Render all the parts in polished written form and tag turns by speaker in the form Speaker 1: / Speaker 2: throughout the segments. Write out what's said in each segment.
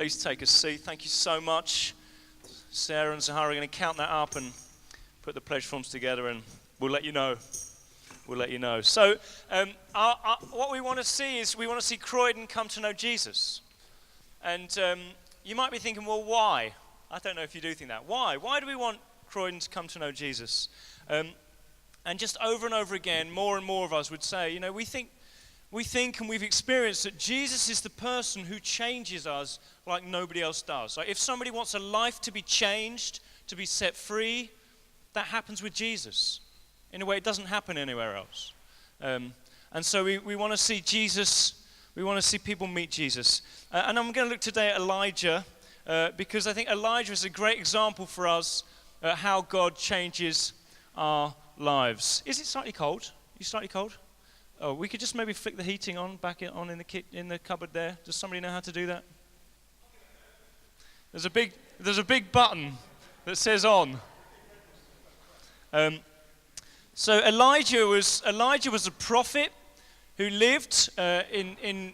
Speaker 1: Please take a seat. Thank you so much. Sarah and Zahara are going to count that up and put the pledge forms together, and we'll let you know. So what we want to see is we want to see Croydon come to know Jesus. And you might be thinking, well, why? I don't know if you do think that. Why? Why do we want Croydon to come to know Jesus? And just over and over again, more and more of us would say, we think and we've experienced that Jesus is the person who changes us like nobody else does. Like if somebody wants a life to be changed, to be set free, that happens with Jesus. In a way, it doesn't happen anywhere else. And so we want to see Jesus. We want to see people meet Jesus. And I'm going to look today at Elijah because I think Elijah is a great example for us how God changes our lives. Is it slightly cold? Are you slightly cold? Oh, we could just maybe flick the heating on in the cupboard there. Does somebody know how to do that? There's a big button that says on. So Elijah was a prophet who lived in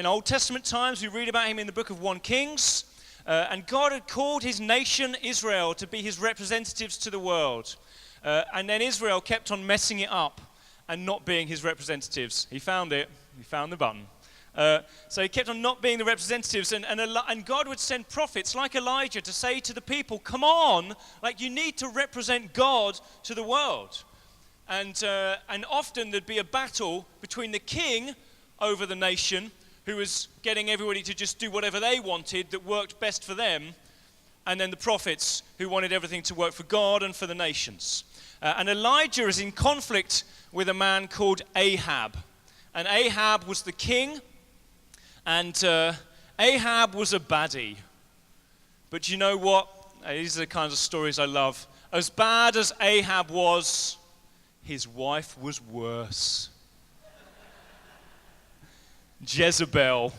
Speaker 1: Old Testament times. We read about him in the book of 1 Kings. And God had called his nation Israel to be his representatives to the world. And then Israel kept on messing it up and not being his representatives. He found it. He found the button. So he kept on not being the representatives. And God would send prophets like Elijah to say to the people, come on, like you need to represent God to the world. And often there'd be a battle between the king over the nation, who was getting everybody to just do whatever they wanted that worked best for them, and then the prophets who wanted everything to work for God and for the nations. And Elijah is in conflict with a man called Ahab. And Ahab was the king, and Ahab was a baddie. But you know what? These are the kinds of stories I love. As bad as Ahab was, his wife was worse. Jezebel.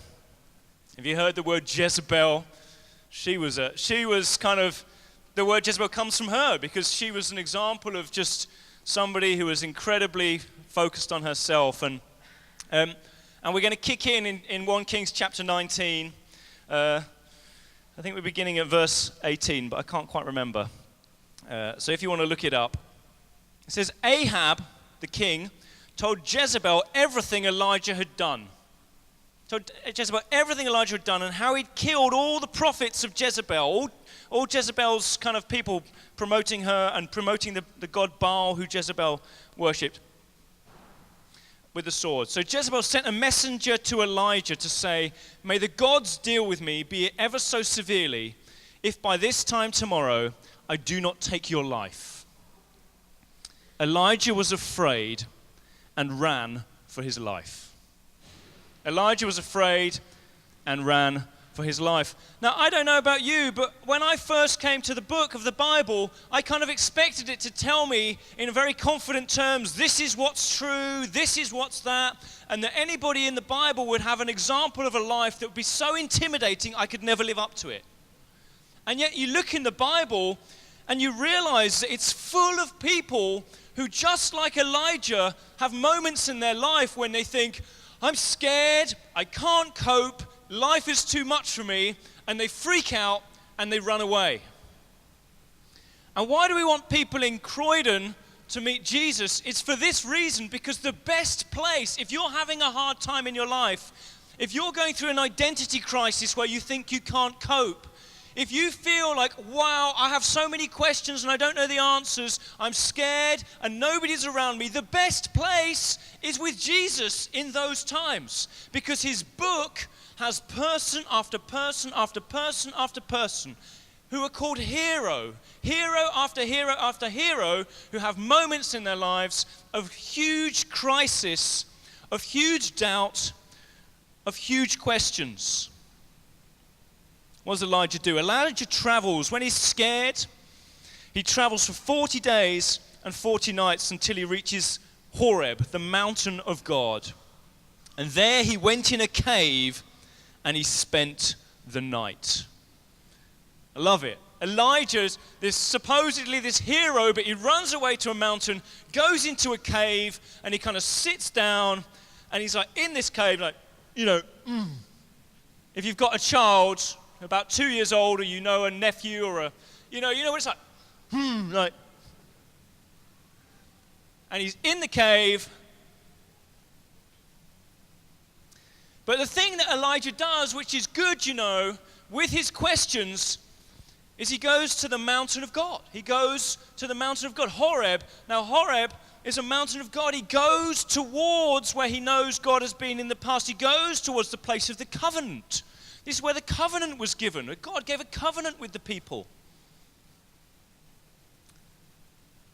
Speaker 1: Have you heard the word Jezebel? She was kind of, the word Jezebel comes from her because she was an example of just somebody who was incredibly focused on herself. And we're going to kick in 1 Kings chapter 19. I think we're beginning at verse 18, but I can't quite remember. So if you want to look it up. It says, Ahab, the king, told Jezebel everything Elijah had done. Told Jezebel everything Elijah had done and how he'd killed all the prophets of Jezebel, all Jezebel's kind of people promoting her and promoting the god Baal who Jezebel worshipped with the sword. So Jezebel sent a messenger to Elijah to say, may the gods deal with me, be it ever so severely, if by this time tomorrow I do not take your life. Elijah was afraid and ran for his life. Elijah was afraid and ran for his life. Now, I don't know about you, but when I first came to the book of the Bible, I kind of expected it to tell me in very confident terms, this is what's true, this is what's that, and that anybody in the Bible would have an example of a life that would be so intimidating I could never live up to it. And yet you look in the Bible and you realize that it's full of people who, just like Elijah, have moments in their life when they think, I'm scared, I can't cope, life is too much for me, and they freak out and they run away. And why do we want people in Croydon to meet Jesus? It's for this reason, because the best place, if you're having a hard time in your life, if you're going through an identity crisis where you think you can't cope, if you feel like, wow, I have so many questions and I don't know the answers, I'm scared and nobody's around me, the best place is with Jesus in those times. Because his book has person after person after person after person who are called hero after hero after hero, who have moments in their lives of huge crisis, of huge doubt, of huge questions. What does Elijah do? Elijah travels. When he's scared, he travels for 40 days and 40 nights until he reaches Horeb, the mountain of God. And there he went in a cave and he spent the night. I love it. Elijah's supposedly this hero, but he runs away to a mountain, goes into a cave, and he kind of sits down, and he's like in this cave, like, if you've got a child about 2 years old, or you know a nephew or you know what it's like, like, and he's in the cave. But the thing that Elijah does, which is good, with his questions, is he goes to the mountain of God. He goes to the mountain of God, Horeb. Now, Horeb is a mountain of God. He goes towards where he knows God has been in the past. He goes towards the place of the covenant. This is where the covenant was given. God gave a covenant with the people.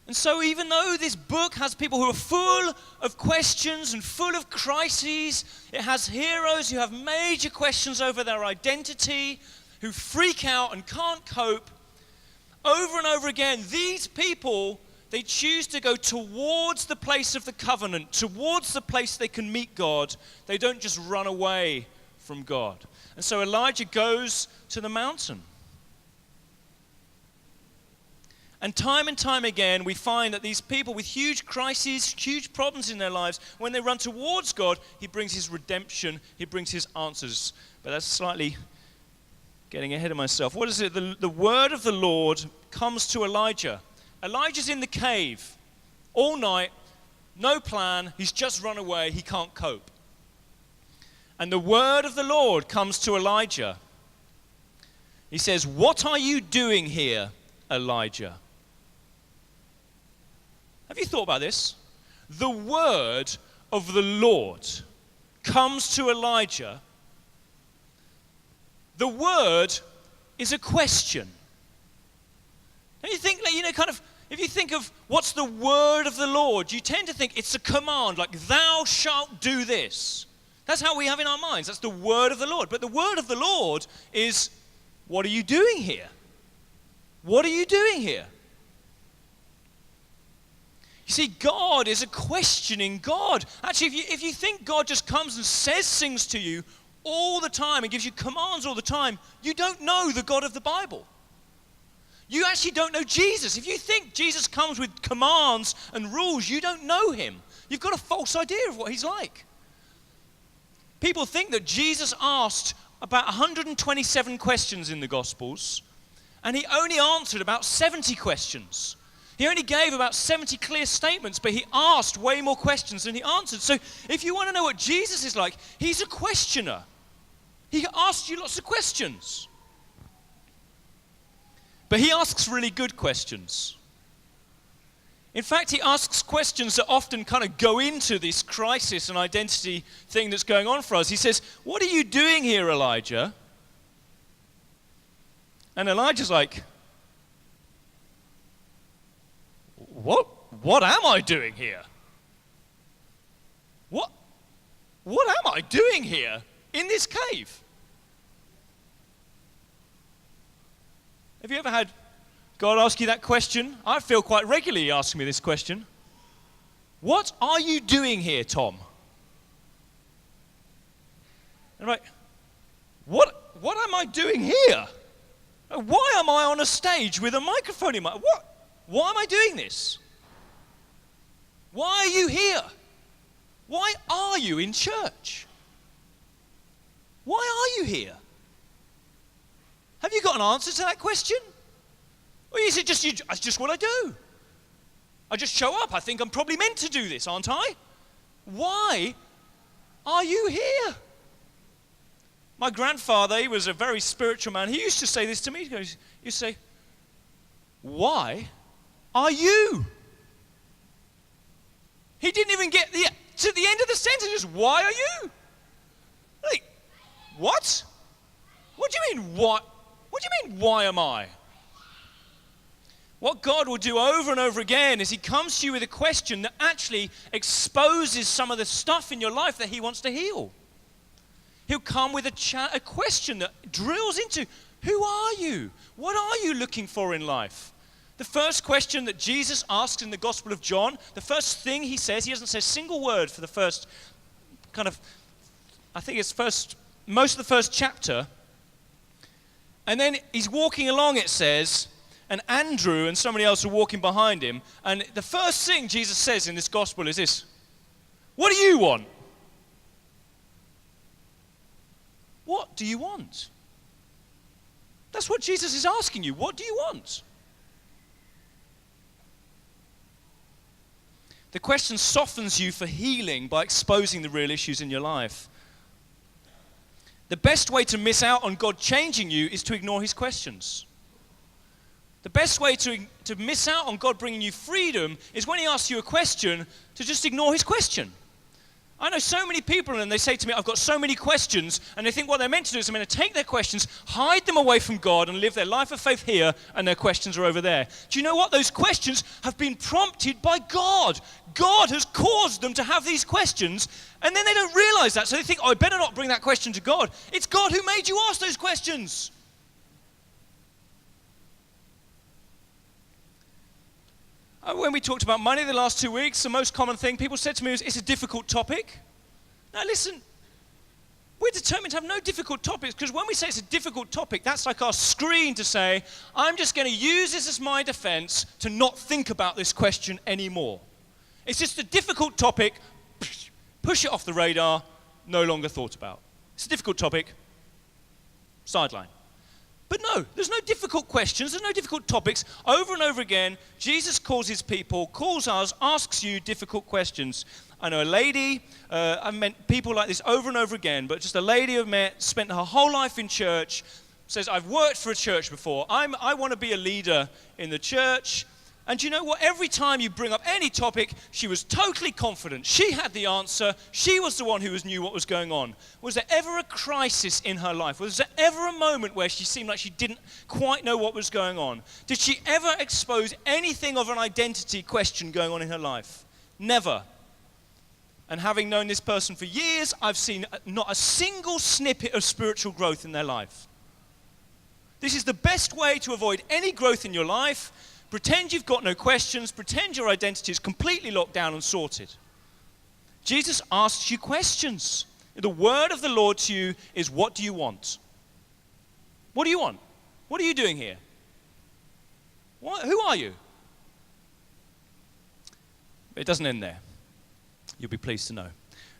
Speaker 1: And so even though this book has people who are full of questions and full of crises, it has heroes who have major questions over their identity, who freak out and can't cope, over and over again, these people, they choose to go towards the place of the covenant, towards the place they can meet God. They don't just run away from God. And so Elijah goes to the mountain. And time again, we find that these people with huge crises, huge problems in their lives, when they run towards God, he brings his redemption, he brings his answers. But that's slightly getting ahead of myself. What is it? The word of the Lord comes to Elijah. Elijah's in the cave all night, no plan, he's just run away, he can't cope. And the word of the Lord comes to Elijah. He says, "What are you doing here, Elijah?" Have you thought about this? The word of the Lord comes to Elijah. The word is a question. Don't you think, if you think of what's the word of the Lord, you tend to think it's a command, like, thou shalt do this. That's how we have in our minds. That's the word of the Lord. But the word of the Lord is, what are you doing here? What are you doing here? You see, God is a questioning God. Actually, if you think God just comes and says things to you all the time and gives you commands all the time, you don't know the God of the Bible. You actually don't know Jesus. If you think Jesus comes with commands and rules, you don't know him. You've got a false idea of what he's like. People think that Jesus asked about 127 questions in the Gospels, and he only answered about 70 questions. He only gave about 70 clear statements, but he asked way more questions than he answered. So if you want to know what Jesus is like, he's a questioner. He asks you lots of questions. But he asks really good questions. In fact, he asks questions that often kind of go into this crisis and identity thing that's going on for us. He says, "What are you doing here, Elijah?" And Elijah's like, What am I doing here? What am I doing here in this cave? Have you ever had God ask you that question? I feel quite regularly he asks me this question. What are you doing here, Tom? And I'm like, what am I doing here? Why am I on a stage with a microphone in my... Why am I doing this? Why are you here? Why are you in church? Why are you here? Have you got an answer to that question? Or is it just, that's just what I do? I just show up. I think I'm probably meant to do this, aren't I? Why are you here? My grandfather, he was a very spiritual man. He used to say this to me. He used to say, "Why are you?" He didn't even get to the end of the sentence. Just, "Why are you?" Like, what? What do you mean, what? What do you mean, why am I? What God will do over and over again is he comes to you with a question that actually exposes some of the stuff in your life that he wants to heal. He'll come with a question that drills into, who are you? What are you looking for in life? The first question that Jesus asks in the Gospel of John, the first thing he says, he doesn't say a single word for the first most of the first chapter. And then he's walking along, it says, and Andrew and somebody else are walking behind him. And the first thing Jesus says in this gospel is this: "What do you want?" What do you want? That's what Jesus is asking you. What do you want? The question softens you for healing by exposing the real issues in your life. The best way to miss out on God changing you is to ignore his questions. The best way to miss out on God bringing you freedom is when he asks you a question, to just ignore his question. I know so many people, and they say to me, I've got so many questions, and they think what they're meant to do is they're meant to take their questions, hide them away from God, and live their life of faith here, and their questions are over there. Do you know what? Those questions have been prompted by God. God has caused them to have these questions, and then they don't realize that, so they think, I better not bring that question to God. It's God who made you ask those questions. When we talked about money the last 2 weeks, the most common thing people said to me was, it's a difficult topic. Now listen, we're determined to have no difficult topics, because when we say it's a difficult topic, that's like our screen to say, I'm just going to use this as my defense to not think about this question anymore. It's just a difficult topic, push it off the radar, no longer thought about. It's a difficult topic, sideline. But no, there's no difficult questions, there's no difficult topics. Over and over again, Jesus calls his people, calls us, asks you difficult questions. I know a lady, I've met people like this over and over again, but just a lady I've met, spent her whole life in church, says, I've worked for a church before, I want to be a leader in the church. And you know what? Every time you bring up any topic, she was totally confident. She had the answer. She was the one who knew what was going on. Was there ever a crisis in her life? Was there ever a moment where she seemed like she didn't quite know what was going on? Did she ever expose anything of an identity question going on in her life? Never. And having known this person for years, I've seen not a single snippet of spiritual growth in their life. This is the best way to avoid any growth in your life. Pretend you've got no questions. Pretend your identity is completely locked down and sorted. Jesus asks you questions. The word of the Lord to you is, what do you want? What do you want? What are you doing here? Who are you? It doesn't end there. You'll be pleased to know.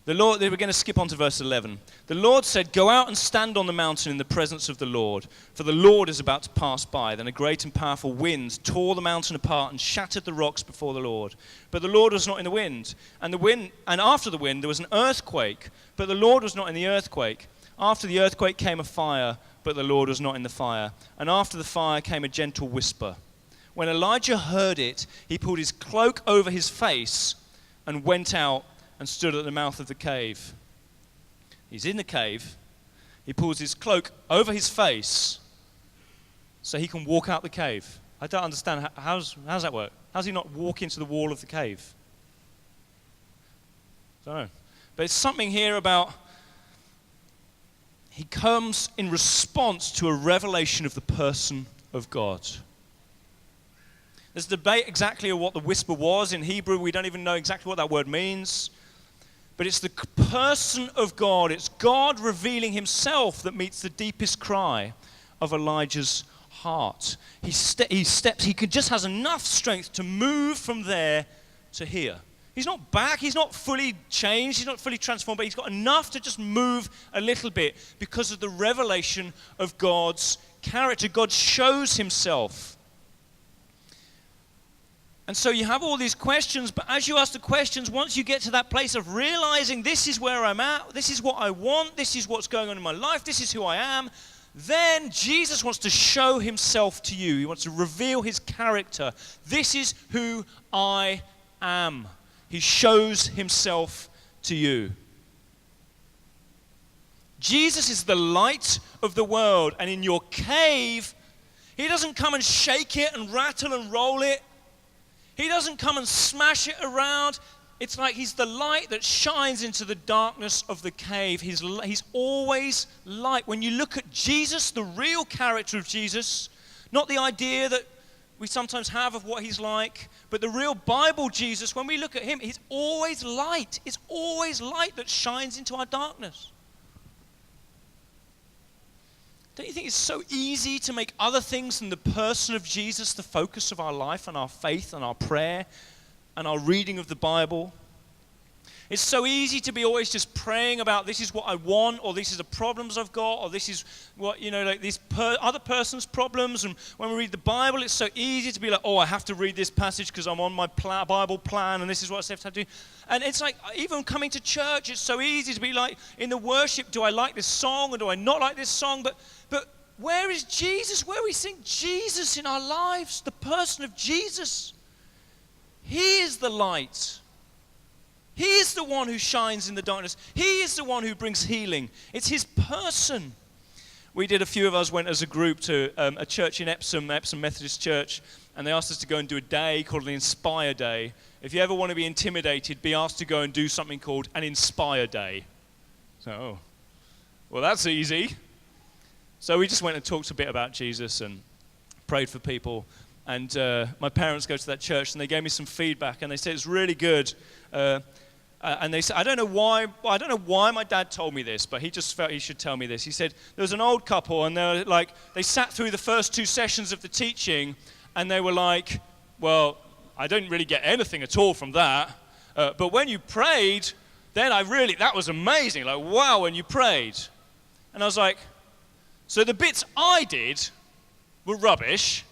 Speaker 1: The Lord, we're going to skip on to verse 11. The Lord said, go out and stand on the mountain in the presence of the Lord, for the Lord is about to pass by. Then a great and powerful wind tore the mountain apart and shattered the rocks before the Lord. But the Lord was not in the wind. And after the wind there was an earthquake, but the Lord was not in the earthquake. After the earthquake came a fire, but the Lord was not in the fire. And after the fire came a gentle whisper. When Elijah heard it, he pulled his cloak over his face and went out and stood at the mouth of the cave. He's in the cave. He pulls his cloak over his face so he can walk out the cave. I don't understand. How's that work? How does he not walk into the wall of the cave? I don't know. But it's something here about he comes in response to a revelation of the person of God. There's debate exactly of what the whisper was. In Hebrew, we don't even know exactly what that word means. But it's the person of God. It's God revealing himself that meets the deepest cry of Elijah's heart. He just has enough strength to move from there to here. He's not back. He's not fully changed. He's not fully transformed. But he's got enough to just move a little bit because of the revelation of God's character. God shows himself. And so you have all these questions, but as you ask the questions, once you get to that place of realizing this is where I'm at, this is what I want, this is what's going on in my life, this is who I am, then Jesus wants to show himself to you. He wants to reveal his character. This is who I am. He shows himself to you. Jesus is the light of the world, and in your cave, he doesn't come and shake it and rattle and roll it. He doesn't come and smash it around. It's like he's the light that shines into the darkness of the cave. He's always light. When you look at Jesus, the real character of Jesus, not the idea that we sometimes have of what he's like, but the real Bible Jesus, when we look at him, he's always light. It's always light that shines into our darkness. Don't you think it's so easy to make other things than the person of Jesus the focus of our life and our faith and our prayer and our reading of the Bible? It's so easy to be always just praying about this is what I want, or this is the problems I've got, or this is what, like this other person's problems. And when we read the Bible, it's so easy to be like, oh, I have to read this passage because I'm on my Bible plan, and this is what I have to do. And it's like, even coming to church, it's so easy to be like, in the worship, do I like this song, or do I not like this song? But where is Jesus? Where we sing Jesus in our lives, the person of Jesus. He is the light. He is the one who shines in the darkness. He is the one who brings healing. It's his person. A few of us went as a group to a church in Epsom Methodist Church, and they asked us to go and do a day called an Inspire Day. If you ever want to be intimidated, be asked to go and do something called an Inspire Day. So, well, that's easy. So we just went and talked a bit about Jesus and prayed for people. And my parents go to that church, and they gave me some feedback, and they said it's really good. And they said, I don't know why my dad told me this, but he just felt he should tell me this. He said there was an old couple, and they sat through the first 2 sessions of the teaching, and they were like, well, I didn't really get anything at all from that. But when you prayed, then that was amazing. Like, wow, when you prayed. And I was like, so the bits I did were rubbish,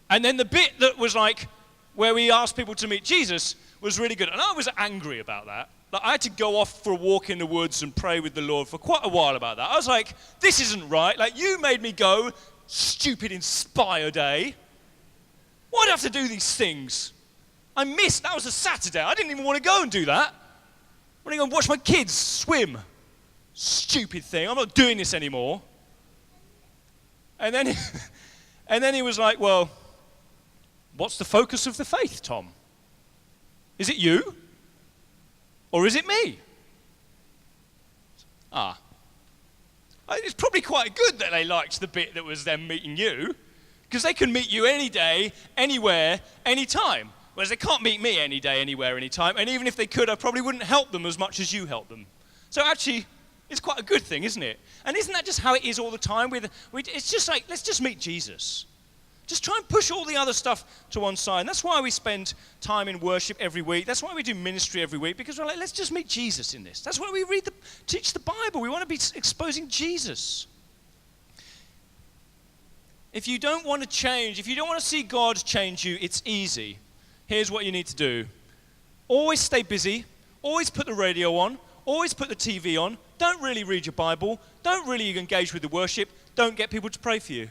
Speaker 1: and then the bit that was like where we asked people to meet Jesus was really good. And I was angry about that. Like, I had to go off for a walk in the woods and pray with the Lord for quite a while about that. I was like, this isn't right. Like, you made me go, stupid Inspire Day. Why'd I have to do these things? That was a Saturday. I didn't even want to go and do that. I want to go and watch my kids swim. Stupid thing. I'm not doing this anymore. And then he was like, well, what's the focus of the faith, Tom? Is it you? Or is it me? It's probably quite good that they liked the bit that was them meeting you, because they can meet you any day, anywhere, anytime. Whereas they can't meet me any day, anywhere, anytime. And even if they could, I probably wouldn't help them as much as you help them. So actually, it's quite a good thing, isn't it? And isn't that just how it is all the time? It's just like, let's just meet Jesus. Just try and push all the other stuff to one side. And that's why we spend time in worship every week. That's why we do ministry every week, because we're like, let's just meet Jesus in this. That's why we teach the Bible. We want to be exposing Jesus. If you don't want to change, if you don't want to see God change you, it's easy. Here's what you need to do. Always stay busy. Always put the radio on. Always put the TV on. Don't really read your Bible. Don't really engage with the worship. Don't get people to pray for you.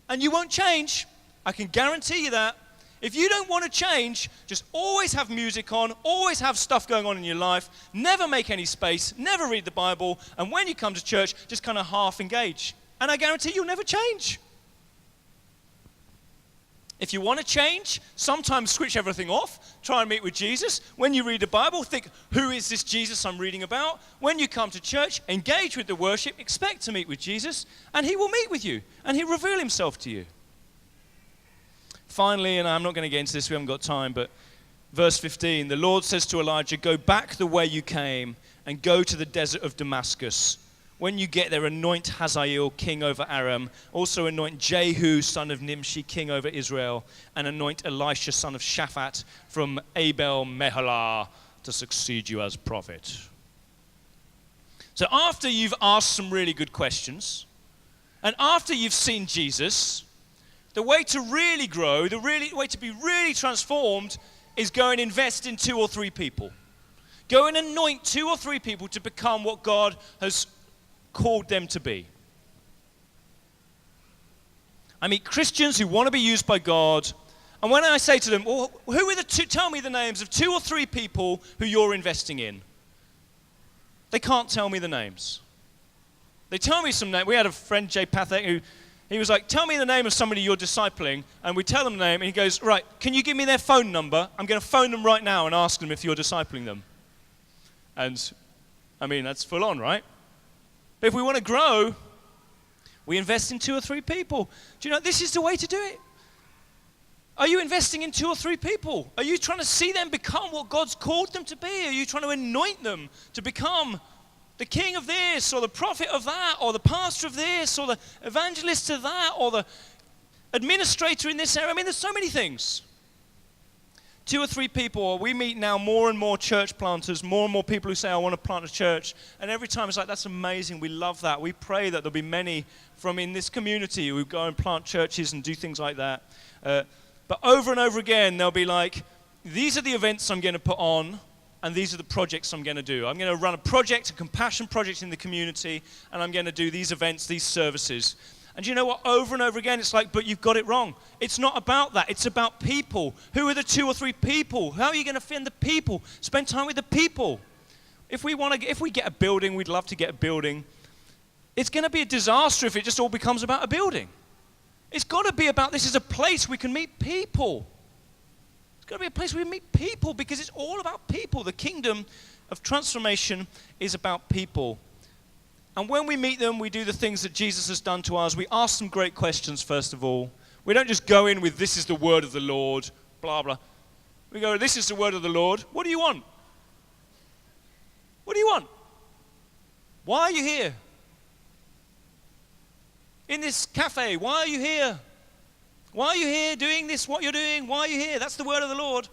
Speaker 1: And you won't change. I can guarantee you that. If you don't want to change, just always have music on, always have stuff going on in your life, never make any space, never read the Bible, and when you come to church, just kind of half engage. And I guarantee you'll never change. If you want to change, sometimes switch everything off, try and meet with Jesus. When you read the Bible, think, who is this Jesus I'm reading about? When you come to church, engage with the worship, expect to meet with Jesus, and he will meet with you, and he'll reveal himself to you. Finally, and I'm not going to get into this, we haven't got time, but verse 15, the Lord says to Elijah, go back the way you came and go to the desert of Damascus. When you get there, anoint Hazael, king over Aram. Also anoint Jehu, son of Nimshi, king over Israel. And anoint Elisha, son of Shaphat, from Abel Meholah, to succeed you as prophet. So after you've asked some really good questions, and after you've seen Jesus, the way to really grow, the way to be really transformed, is go and invest in 2 or 3 people. Go and anoint 2 or 3 people to become what God has called them to be. I meet Christians who want to be used by God, and when I say to them, well, who are tell me the names of 2 or 3 people who you're investing in, they can't tell me the names. They tell me some names. We had a friend, Jay Pathak, who he was like, tell me the name of somebody you're discipling, and we tell them the name, and he goes, right, can you give me their phone number? I'm going to phone them right now and ask them if you're discipling them. And I mean, that's full on, right? But if we want to grow, we invest in 2 or 3 people. Do you know, this is the way to do it. Are you investing in 2 or 3 people? Are you trying to see them become what God's called them to be? Are you trying to anoint them to become the king of this, or the prophet of that, or the pastor of this, or the evangelist of that, or the administrator in this area? I mean, there's so many things. 2 or 3 people, we meet now more and more church planters, more and more people who say, I want to plant a church. And every time it's like, that's amazing, we love that. We pray that there'll be many from in this community who go and plant churches and do things like that. But over and over again, they'll be like, these are the events I'm going to put on, and these are the projects I'm going to do. I'm going to run a project, a compassion project in the community, and I'm going to do these events, these services. And you know what? Over and over again, it's like, but you've got it wrong. It's not about that. It's about people. Who are the 2 or 3 people? How are you going to offend the people? Spend time with the people. If we get a building, we'd love to get a building. It's going to be a disaster if it just all becomes about a building. It's got to be about, this is a place we can meet people. It's got to be a place where we meet people because it's all about people. The kingdom of transformation is about people. And when we meet them, we do the things that Jesus has done to us. We ask them great questions, first of all. We don't just go in with, this is the word of the Lord, blah, blah. We go, this is the word of the Lord. What do you want? What do you want? Why are you here? In this cafe, why are you here? Why are you here doing this, what you're doing? Why are you here? That's the word of the Lord.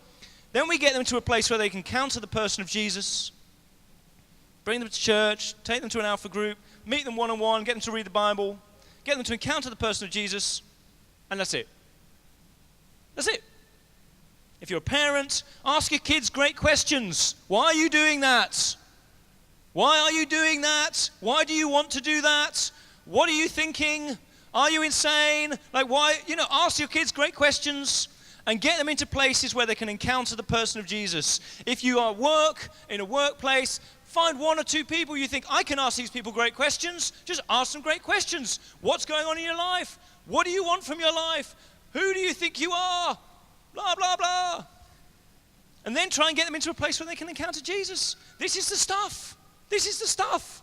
Speaker 1: Then we get them to a place where they can encounter the person of Jesus. Bring them to church, take them to an alpha group, meet them one-on-one, get them to read the Bible, get them to encounter the person of Jesus, and that's it. That's it. If you're a parent, ask your kids great questions. Why are you doing that? Why are you doing that? Why do you want to do that? What are you thinking? Are you insane? Like why, ask your kids great questions and get them into places where they can encounter the person of Jesus. If you are in a workplace, find 1 or 2 people you think, I can ask these people great questions. Just ask them great questions. What's going on in your life? What do you want from your life? Who do you think you are? Blah, blah, blah. And then try and get them into a place where they can encounter Jesus. This is the stuff. This is the stuff.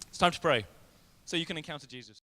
Speaker 1: It's time to pray so you can encounter Jesus.